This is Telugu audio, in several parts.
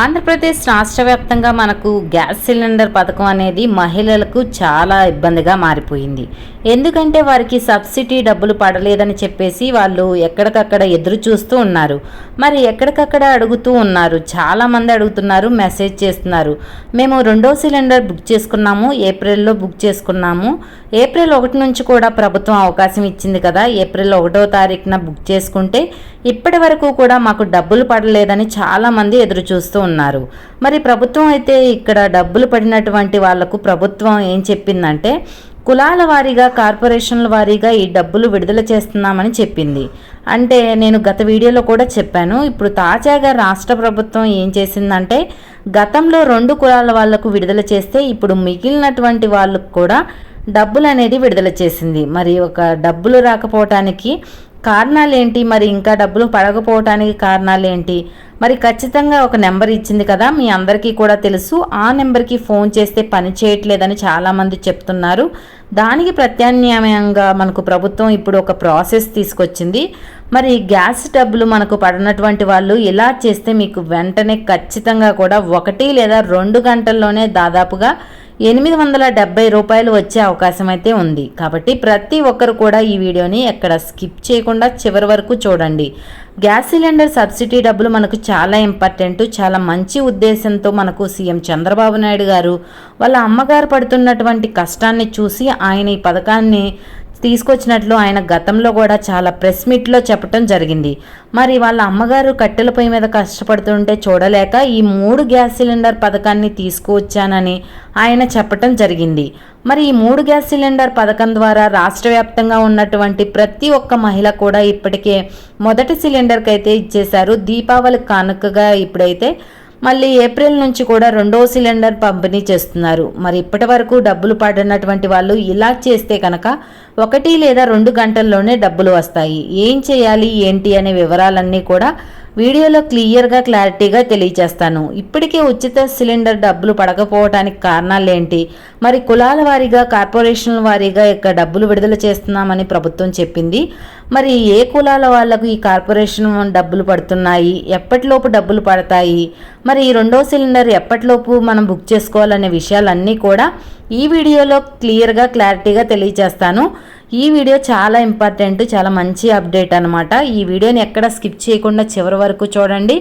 ఆంధ్రప్రదేశ్ రాష్ట్ర వ్యాప్తంగా మనకు గ్యాస్ సిలిండర్ పథకం అనేది మహిళలకు చాలా ఇబ్బందిగా మారిపోయింది. ఎందుకంటే వారికి సబ్సిడీ డబ్బులు పడలేదని చెప్పేసి వాళ్ళు ఎక్కడికక్కడ ఎదురు చూస్తూ ఉన్నారు. మరి ఎక్కడికక్కడ అడుగుతూ ఉన్నారు. చాలామంది అడుగుతున్నారు, మెసేజ్ చేస్తున్నారు. మేము రెండో సిలిండర్ బుక్ చేసుకున్నాము, ఏప్రిల్లో బుక్ చేసుకున్నాము. ఏప్రిల్ 1 నుంచి కూడా ప్రభుత్వం అవకాశం ఇచ్చింది కదా, ఏప్రిల్ 1వ తారీఖున బుక్ చేసుకుంటే ఇప్పటి వరకు కూడా మాకు డబ్బులు పడలేదని చాలామంది ఎదురు చూస్తూ ఉన్నారు. మరి ప్రభుత్వం అయితే ఇక్కడ డబ్బులు పడినటువంటి వాళ్లకు ప్రభుత్వం ఏం చెప్పిందంటే కులాల వారీగా, కార్పొరేషన్ల వారీగా ఈ డబ్బులు విడుదల చేస్తున్నామని చెప్పింది. అంటే నేను గత వీడియోలో కూడా చెప్పాను. ఇప్పుడు తాజాగా రాష్ట్ర ప్రభుత్వం ఏం చేసిందంటే గతంలో 2 కులాల వాళ్లకు విడుదల చేస్తే ఇప్పుడు మిగిలినటువంటి వాళ్ళకు కూడా డబ్బులు అనేది విడుదల చేసింది. మరి ఒక డబ్బులు రాకపోవటానికి కారణాలు ఏంటి, మరి ఇంకా డబ్బులు పడకపోవటానికి కారణాలు ఏంటి? మరి ఖచ్చితంగా ఒక నెంబర్ ఇచ్చింది కదా, మీ అందరికీ కూడా తెలుసు. ఆ నెంబర్కి ఫోన్ చేస్తే పని చేయట్లేదని చాలామంది చెప్తున్నారు. దానికి ప్రత్యామ్నాయంగా మనకు ప్రభుత్వం ఇప్పుడు ఒక ప్రాసెస్ తీసుకొచ్చింది. మరి గ్యాస్ డబ్బులు మనకు పడినటువంటి వాళ్ళు ఇలా చేస్తే మీకు వెంటనే ఖచ్చితంగా కూడా 1 లేదా 2 గంటల్లోనే దాదాపుగా 870 రూపాయలు వచ్చే అవకాశం అయితే ఉంది. కాబట్టి ప్రతి ఒక్కరు కూడా ఈ వీడియోని ఎక్కడ స్కిప్ చేయకుండా చివరి వరకు చూడండి. గ్యాస్ సిలిండర్ సబ్సిడీ డబ్బులు మనకు చాలా ఇంపార్టెంట్. చాలా మంచి ఉద్దేశంతో మనకు సీఎం చంద్రబాబు నాయుడు గారు వాళ్ళ అమ్మగారు పడుతున్నటువంటి కష్టాన్ని చూసి ఆయన ఈ పథకాన్ని తీసుకొచ్చినట్లు ఆయన గతంలో కూడా చాలా ప్రెస్ మీట్లో చెప్పడం జరిగింది. మరి వాళ్ళ అమ్మగారు కట్టెల పొయ్యి మీద కష్టపడుతుంటే చూడలేక ఈ 3 గ్యాస్ సిలిండర్ పథకాన్ని తీసుకువచ్చానని ఆయన చెప్పడం జరిగింది. మరి ఈ 3 గ్యాస్ సిలిండర్ పథకం ద్వారా రాష్ట్ర వ్యాప్తంగా ఉన్నటువంటి ప్రతి ఒక్క మహిళ కూడా ఇప్పటికే మొదటి సిలిండర్కి అయితే ఇచ్చేశారు. దీపావళి కానుకగా ఇప్పుడైతే మళ్ళీ ఏప్రిల్ నుంచి కూడా 2వ సిలిండర్ పంపిణీ చేస్తున్నారు. మరి ఇప్పటి వరకు డబ్బులు పడినటువంటి వాళ్ళు ఇలా చేస్తే కనుక 1 లేదా 2 గంటల్లోనే డబ్బులు వస్తాయి. ఏం చేయాలి ఏంటి అనే వివరాలన్నీ కూడా వీడియోలో క్లియర్గా, క్లారిటీగా తెలియజేస్తాను. ఇప్పటికే ఉచిత సిలిండర్ డబ్బులు పడకపోవడానికి కారణాలు ఏంటి, మరి కులాల వారీగా, కార్పొరేషన్ల వారీగా ఇక్కడ డబ్బులు విడుదల చేస్తున్నామని ప్రభుత్వం చెప్పింది. మరి ఏ కులాల వాళ్లకు ఈ కార్పొరేషన్ డబ్బులు పడుతున్నాయి, ఎప్పటిలోపు డబ్బులు పడతాయి, మరి ఈ 2వ సిలిండర్ ఎప్పటిలోపు మనం బుక్ చేసుకోవాలనే విషయాలన్నీ కూడా ఈ వీడియోలో క్లియర్గా, క్లారిటీగా తెలియజేస్తాను. ఈ వీడియో చాలా ఇంపార్టెంట్, చాలా మంచి అప్డేట్ అనమాట. ఈ వీడియోని ఎక్కడ స్కిప్ చేయకుండా చివరి వరకు చూడండి.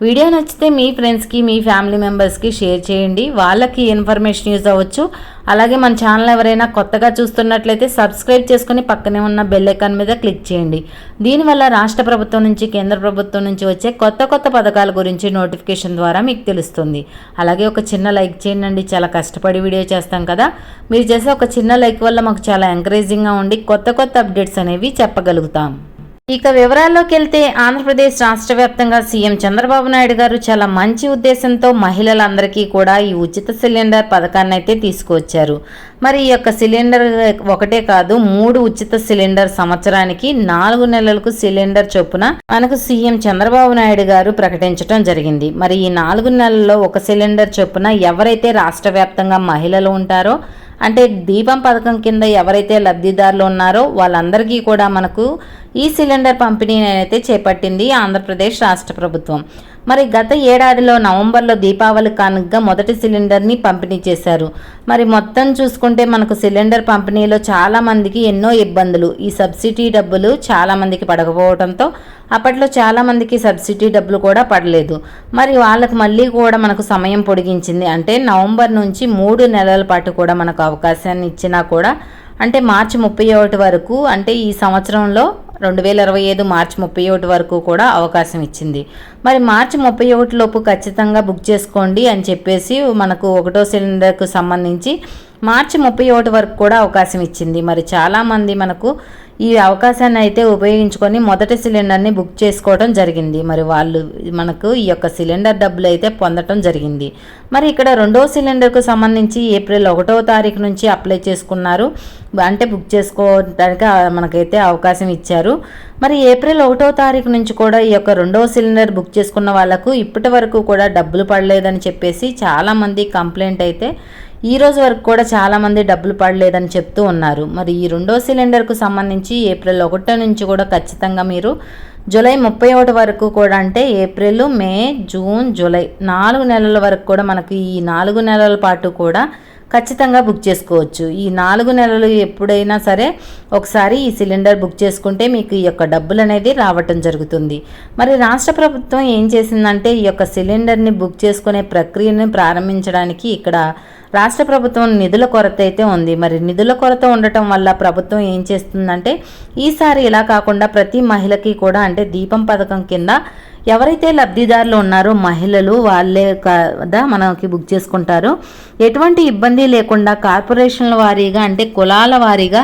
వీడియో నచ్చితే మీ ఫ్రెండ్స్కి, మీ ఫ్యామిలీ మెంబర్స్కి షేర్ చేయండి. వాళ్ళకి ఇన్ఫర్మేషన్ యూజ్ అవ్వచ్చు. అలాగే మన ఛానల్ ఎవరైనా కొత్తగా చూస్తున్నట్లయితే సబ్స్క్రైబ్ చేసుకుని పక్కనే ఉన్న బెల్ ఐకాన్ మీద క్లిక్ చేయండి. దీనివల్ల రాష్ట్ర ప్రభుత్వం నుంచి, కేంద్ర ప్రభుత్వం నుంచి వచ్చే కొత్త కొత్త పథకాల గురించి నోటిఫికేషన్ ద్వారా మీకు తెలుస్తుంది. అలాగే ఒక చిన్న లైక్ చేయండి. చాలా కష్టపడి వీడియో చేస్తాం కదా, మీరు చేసే ఒక చిన్న లైక్ వల్ల మాకు చాలా ఎంకరేజింగ్గా ఉండి కొత్త కొత్త అప్డేట్స్ అనేవి చెప్పగలుగుతాం. ఇక వివరాల్లోకి వెళ్తే ఆంధ్రప్రదేశ్ రాష్ట్ర వ్యాప్తంగా సీఎం చంద్రబాబు నాయుడు గారు చాలా మంచి ఉద్దేశంతో మహిళలందరికీ కూడా ఈ ఉచిత సిలిండర్ పథకాన్ని అయితే తీసుకువచ్చారు. మరి ఈ యొక్క సిలిండర్ ఒకటే కాదు, 3 ఉచిత సిలిండర్, సంవత్సరానికి 4 నెలలకు సిలిండర్ చొప్పున మనకు సీఎం చంద్రబాబు నాయుడు గారు ప్రకటించడం జరిగింది. మరి ఈ 4 నెలల్లో 1 సిలిండర్ చొప్పున ఎవరైతే రాష్ట్ర వ్యాప్తంగా మహిళలు ఉంటారో, అంటే దీపం పథకం కింద ఎవరైతే లబ్ధిదారులు ఉన్నారో వాళ్ళందరికీ కూడా మనకు ఈ సిలిండర్ పంపిణీని అయితే చేపట్టింది ఆంధ్రప్రదేశ్ రాష్ట్ర ప్రభుత్వం. మరి గత ఏడాదిలో నవంబర్లో దీపావళి కానుకగా మొదటి సిలిండర్ని పంపిణీ చేశారు. మరి మొత్తం చూసుకుంటే మనకు సిలిండర్ పంపిణీలో చాలామందికి ఎన్నో ఇబ్బందులు, ఈ సబ్సిడీ డబ్బులు చాలామందికి పడకపోవడంతో అప్పట్లో చాలామందికి సబ్సిడీ డబ్బులు కూడా పడలేదు. మరి వాళ్ళకు మళ్ళీ కూడా మనకు సమయం పొడిగించింది. అంటే నవంబర్ నుంచి 3 నెలల పాటు కూడా మనకు అవకాశాన్ని ఇచ్చినా కూడా, అంటే మార్చి 31 వరకు, అంటే ఈ సంవత్సరంలో 2025 మార్చి 31 వరకు కూడా అవకాశం ఇచ్చింది. మరి మార్చి 31 లోపు ఖచ్చితంగా బుక్ చేసుకోండి అని చెప్పేసి మనకు 1వ సిలిండర్కు సంబంధించి మార్చి 31 వరకు కూడా అవకాశం ఇచ్చింది. మరి చాలామంది మనకు ఈ అవకాశాన్ని అయితే ఉపయోగించుకొని మొదటి సిలిండర్ని బుక్ చేసుకోవడం జరిగింది. మరి వాళ్ళు మనకు ఈ యొక్క సిలిండర్ డబ్బులు అయితే పొందడం జరిగింది. మరి ఇక్కడ 2వ సిలిండర్కు సంబంధించి ఏప్రిల్ 1వ తారీఖు నుంచి అప్లై చేసుకున్నారు, అంటే బుక్ చేసుకోవడానికి మనకైతే అవకాశం ఇచ్చారు. మరి ఏప్రిల్ 1వ తారీఖు నుంచి కూడా ఈ యొక్క 2వ సిలిండర్ బుక్ చేసుకున్న వాళ్ళకు ఇప్పటి వరకు కూడా డబ్బులు పడలేదని చెప్పేసి చాలామంది కంప్లైంట్ అయితే ఈ రోజు వరకు కూడా చాలామంది డబ్బులు పడలేదని చెప్తూ ఉన్నారు. మరి ఈ 2వ సిలిండర్కు సంబంధించి ఏప్రిల్ 1 నుంచి కూడా ఖచ్చితంగా మీరు జూలై 31 వరకు కూడా అంటే ఏప్రిల్, మే, జూన్, జూలై 4 నెలల వరకు కూడా మనకి ఈ 4 నెలల పాటు కూడా ఖచ్చితంగా బుక్ చేసుకోవచ్చు. ఈ 4 నెలలు ఎప్పుడైనా సరే ఒకసారి ఈ సిలిండర్ బుక్ చేసుకుంటే మీకు ఈ యొక్క డబ్బులు అనేది రావటం జరుగుతుంది. మరి రాష్ట్ర ప్రభుత్వం ఏం చేసిందంటే ఈ యొక్క సిలిండర్ని బుక్ చేసుకునే ప్రక్రియను ప్రారంభించడానికి ఇక్కడ రాష్ట్ర ప్రభుత్వం నిధుల కొరత అయితే ఉంది. మరి నిధుల కొరత ఉండటం వల్ల ప్రభుత్వం ఏం చేస్తుందంటే ఈసారి ఇలా కాకుండా ప్రతి మహిళకి కూడా అంటే దీపం పథకం కింద ఎవరైతే లబ్ధిదారులు ఉన్నారో మహిళలు వాళ్ళే కదా మనకి బుక్ చేసుకుంటారో ఎటువంటి ఇబ్బంది లేకుండా కార్పొరేషన్ల వారీగా అంటే కులాల వారీగా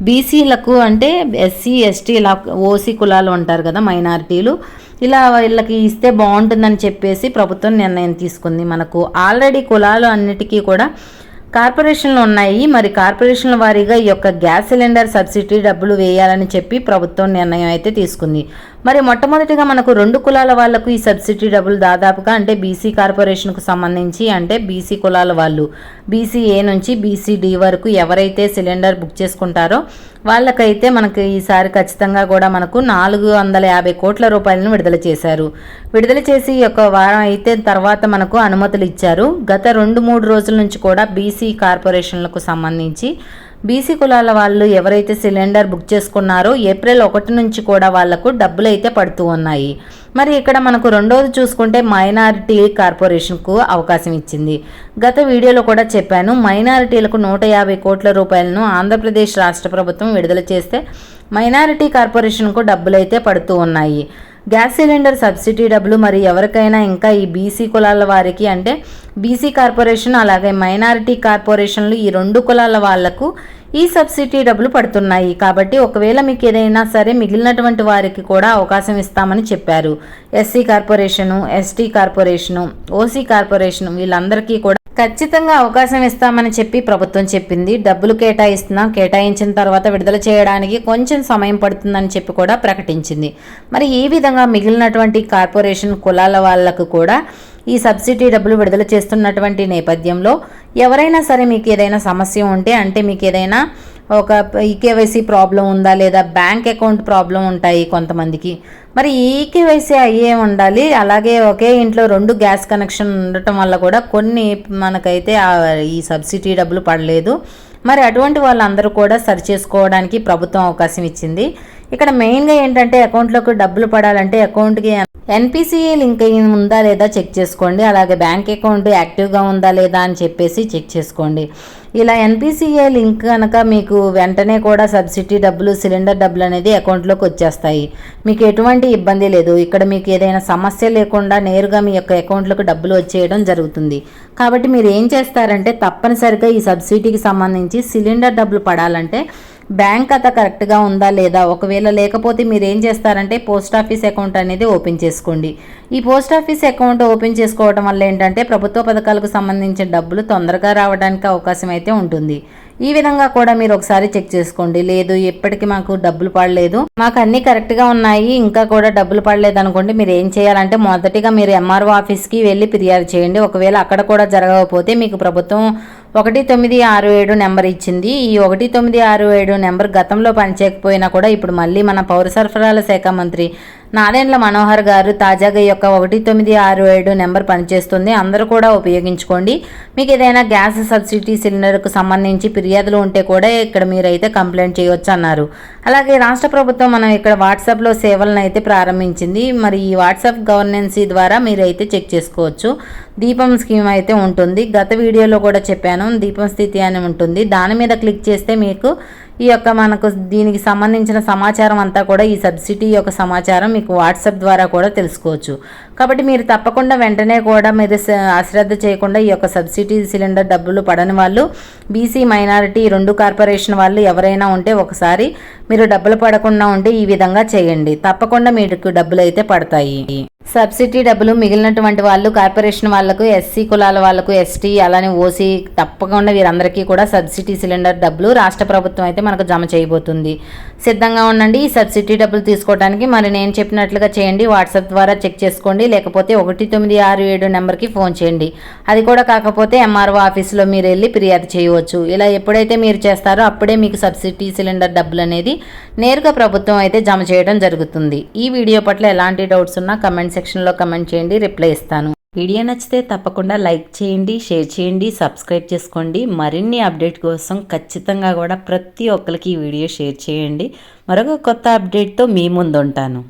బీసీలకు అంటే ఎస్సీ ఎస్టీ ఇలా ఓసీ కులాలు ఉంటారు కదా మైనారిటీలు ఇలా వీళ్ళకి ఇస్తే బాగుంటుందని చెప్పేసి ప్రభుత్వం నిర్ణయం తీసుకుంది. మనకు ఆల్రెడీ కులాలు అన్నిటికీ కూడా కార్పొరేషన్లు ఉన్నాయి. మరి కార్పొరేషన్ల వారీగా ఈ యొక్క గ్యాస్ సిలిండర్ సబ్సిడీ డబ్బులు వేయాలని చెప్పి ప్రభుత్వం నిర్ణయం అయితే తీసుకుంది. మరి మొట్టమొదటిగా మనకు 2 కులాల వాళ్లకు ఈ సబ్సిడీ డబ్బులు దాదాపుగా అంటే బీసీ కార్పొరేషన్కు సంబంధించి అంటే బీసీ కులాల వాళ్ళు బీసీఏ నుంచి బీసీడీ వరకు ఎవరైతే సిలిండర్ బుక్ చేసుకుంటారో వాళ్ళకైతే మనకు ఈసారి ఖచ్చితంగా కూడా మనకు 450 కోట్ల రూపాయలను విడుదల చేశారు. విడుదల చేసి ఒక వారం అయితే తర్వాత మనకు అనుమతులు ఇచ్చారు. గత 2-3 రోజుల నుంచి కూడా బీసీ కార్పొరేషన్లకు సంబంధించి బీసీ కులాల వాళ్ళు ఎవరైతే సిలిండర్ బుక్ చేసుకున్నారో ఏప్రిల్ 1 నుంచి కూడా వాళ్లకు డబ్బులు అయితే పడుతూ ఉన్నాయి. మరి ఇక్కడ మనకు రెండోది చూసుకుంటే మైనారిటీ కార్పొరేషన్కు అవకాశం ఇచ్చింది. గత వీడియోలో కూడా చెప్పాను, మైనారిటీలకు 150 కోట్ల రూపాయలను ఆంధ్రప్రదేశ్ రాష్ట్ర ప్రభుత్వం విడుదల చేస్తే మైనారిటీ కార్పొరేషన్కు డబ్బులు అయితే పడుతూ ఉన్నాయి. గ్యాస్ సిలిండర్ సబ్సిడీ డబ్బులు మరి ఎవరికైనా ఇంకా ఈ బీసీ కులాల వారికి అంటే బీసీ కార్పొరేషన్ అలాగే మైనారిటీ కార్పొరేషన్లు ఈ 2 కులాల వాళ్లకు ఈ సబ్సిడీ డబ్బులు పడుతున్నాయి. కాబట్టి ఒకవేళ మీకు ఏదైనా సరే మిగిలినటువంటి వారికి కూడా అవకాశం ఇస్తామని చెప్పారు. SC corporation, ST corporation, OC corporation వీళ్ళందరికీ కూడా ఖచ్చితంగా అవకాశం ఇస్తామని చెప్పి ప్రభుత్వం చెప్పింది. డబ్బులు కేటాయించిన తర్వాత విడుదల చేయడానికి కొంచెం సమయం పడుతుందని చెప్పి కూడా ప్రకటించింది. మరి ఈ విధంగా మిగిలినటువంటి కార్పొరేషన్ కులాల వాళ్లకు కూడా ఈ సబ్సిడీ డబ్బులు విడుదల చేస్తున్నటువంటి నేపథ్యంలో ఎవరైనా సరే మీకు ఏదైనా సమస్య ఉంటే అంటే మీకు ఏదైనా ఒక ఈకేవైసీ ప్రాబ్లం ఉందా లేదా బ్యాంక్ అకౌంట్ ప్రాబ్లం ఉంటాయి కొంతమందికి, మరి ఈకేవైసీ అయ్యే ఉండాలి. అలాగే ఒకే ఇంట్లో 2 గ్యాస్ కనెక్షన్ ఉండటం వల్ల కూడా కొన్ని మనకైతే ఈ సబ్సిడీ డబ్బులు పడలేదు. మరి అటువంటి వాళ్ళందరూ కూడా సరి చేసుకోవడానికి ప్రభుత్వం అవకాశం ఇచ్చింది. ఇక్కడ మెయిన్గా ఏంటంటే అకౌంట్లోకి డబ్బులు పడాలంటే అకౌంట్కి ఎన్పిసిఐ లింక్ ఉందా లేదా చెక్ చేసుకోండి. అలాగే బ్యాంక్ అకౌంట్ యాక్టివ్గా ఉందా లేదా అని చెప్పేసి చెక్ చేసుకోండి. ఇలా ఎన్పిసిఐ లింక్ కనుక మీకు వెంటనే కూడా సబ్సిడీ డబ్బులు సిలిండర్ డబ్బులు అనేది అకౌంట్లోకి వచ్చేస్తాయి. మీకు ఎటువంటి ఇబ్బంది లేదు. ఇక్కడ మీకు ఏదైనా సమస్య లేకుండా నేరుగా మీ యొక్క అకౌంట్లోకి డబ్బులు వచ్చేయడం జరుగుతుంది. కాబట్టి మీరు ఏం చేస్తారంటే తప్పనిసరిగా ఈ సబ్సిడీకి సంబంధించి సిలిండర్ డబ్బులు పడాలంటే బ్యాంక్ ఖాతా కరెక్ట్గా ఉందా లేదా, ఒకవేళ లేకపోతే మీరు ఏం చేస్తారంటే పోస్ట్ ఆఫీస్ అకౌంట్ అనేది ఓపెన్ చేసుకోండి. ఈ పోస్ట్ ఆఫీస్ అకౌంట్ ఓపెన్ చేసుకోవడం వల్ల ఏంటంటే ప్రభుత్వ పథకాలకు సంబంధించిన డబ్బులు తొందరగా రావడానికి అవకాశం అయితే ఉంటుంది. ఈ విధంగా కూడా మీరు ఒకసారి చెక్ చేసుకోండి. లేదు ఇప్పటికీ మాకు డబ్బులు పడలేదు, మాకు అన్నీ కరెక్ట్గా ఉన్నాయి, ఇంకా కూడా డబ్బులు పడలేదు అనుకోండి, మీరు ఏం చేయాలంటే మొదటిగా మీరు ఎంఆర్ఓ ఆఫీస్కి వెళ్ళి ఫిర్యాదు చేయండి. ఒకవేళ అక్కడ కూడా జరగకపోతే మీకు ప్రభుత్వం 1967 నెంబర్ ఇచ్చింది. ఈ 1967 నెంబర్ గతంలో పనిచేయకపోయినా కూడా ఇప్పుడు మళ్ళీ మన పౌర సరఫరాల శాఖ మంత్రి నాదెండ్ల మనోహర్ గారు తాజాగా ఈ యొక్క 1967 నెంబర్ పనిచేస్తుంది. అందరూ కూడా ఉపయోగించుకోండి. మీకు ఏదైనా గ్యాస్ సబ్సిడీ సిలిండర్కు సంబంధించి ఫిర్యాదులు ఉంటే కూడా ఇక్కడ మీరైతే కంప్లైంట్ చేయవచ్చు అన్నారు. అలాగే రాష్ట్ర ప్రభుత్వం మనం ఇక్కడ వాట్సాప్లో సేవలను అయితే ప్రారంభించింది. మరి ఈ వాట్సాప్ గవర్నెన్సీ ద్వారా మీరైతే చెక్ చేసుకోవచ్చు. దీపం స్కీమ్ అయితే ఉంటుంది. గత వీడియోలో కూడా చెప్పాను, దీపం స్థితి అని ఉంటుంది. దాని మీద క్లిక్ చేస్తే మీకు ఈ యొక్క మనకు దీనికి సంబంధించిన సమాచారం అంతా కూడా ఈ సబ్సిడీ యొక్క సమాచారం మీకు వాట్సాప్ ద్వారా కూడా తెలుసుకోవచ్చు. కాబట్టి మీరు తప్పకుండా వెంటనే కూడా మీరు అశ్రద్ధ చేయకుండా ఈ యొక్క సబ్సిడీ సిలిండర్ డబ్బులు పడని వాళ్ళు బీసీ మైనారిటీ 2 కార్పొరేషన్ వాళ్ళు ఎవరైనా ఉంటే ఒకసారి మీరు డబ్బులు పడకుండా ఉంటే ఈ విధంగా చేయండి. తప్పకుండా మీకు డబ్బులు అయితే పడతాయి. సబ్సిడీ డబ్బులు మిగిలినటువంటి వాళ్ళు కార్పొరేషన్ వాళ్లకు, ఎస్సీ కులాల వాళ్లకు, ఎస్టీ అలానే ఓసీ తప్పకుండా వీరందరికీ కూడా సబ్సిడీ సిలిండర్ డబ్బులు రాష్ట్ర ప్రభుత్వం అయితే మనకు జమ చేయబోతుంది. సిద్ధంగా ఉండండి ఈ సబ్సిడీ డబ్బులు తీసుకోవడానికి. మరి నేను చెప్పినట్లుగా చేయండి. వాట్సాప్ ద్వారా చెక్ చేసుకోండి, లేకపోతే 1967 నెంబర్కి ఫోన్ చేయండి. అది కూడా కాకపోతే ఎంఆర్ఓ ఆఫీసులో మీరు వెళ్ళి ఫిర్యాదు చేయవచ్చు. ఇలా ఎప్పుడైతే మీరు చేస్తారో అప్పుడే మీకు సబ్సిడీ సిలిండర్ డబ్బులు అనేది నేరుగా ప్రభుత్వం అయితే జమ చేయడం జరుగుతుంది. ఈ వీడియో పట్ల ఎలాంటి డౌట్స్ ఉన్నా కమెంట్ సెక్షన్లో కమెంట్ చేయండి, రిప్లై ఇస్తాను. వీడియో నచ్చితే తప్పకుండా లైక్ చేయండి, షేర్ చేయండి, సబ్స్క్రైబ్ చేసుకోండి. మరిన్ని అప్డేట్ కోసం ఖచ్చితంగా కూడా ప్రతి ఒక్కరికి ఈ వీడియో షేర్ చేయండి. మరొక కొత్త అప్డేట్తో మీ ముందు ఉంటాను.